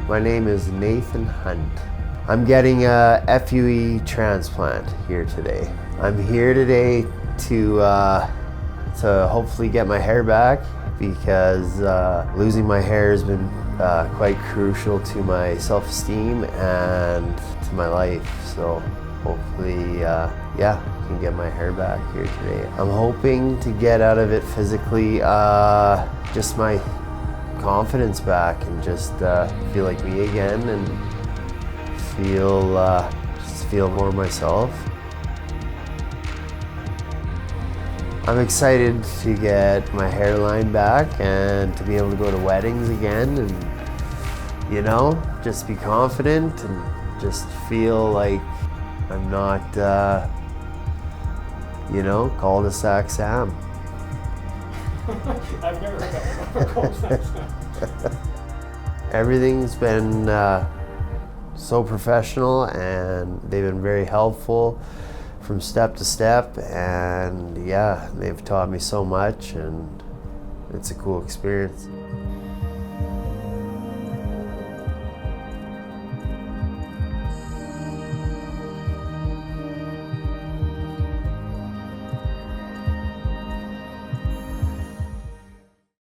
My name is Nathan Hunt. I'm getting a FUE transplant here today. I'm here today to hopefully get my hair back because losing my hair has been quite crucial to my self-esteem and to my life. So hopefully, yeah, I can get my hair back here today. I'm hoping to get out of it physically just my confidence back and just feel like me again and just feel more myself. I'm excited to get my hairline back and to be able to go to weddings again and, you know, just be confident and just feel like I'm not, you know, cul-de-sac Sam. I've never heard that before, cul-de-sac Sam. Everything's been so professional and they've been very helpful from step to step, and yeah, they've taught me so much and it's a cool experience.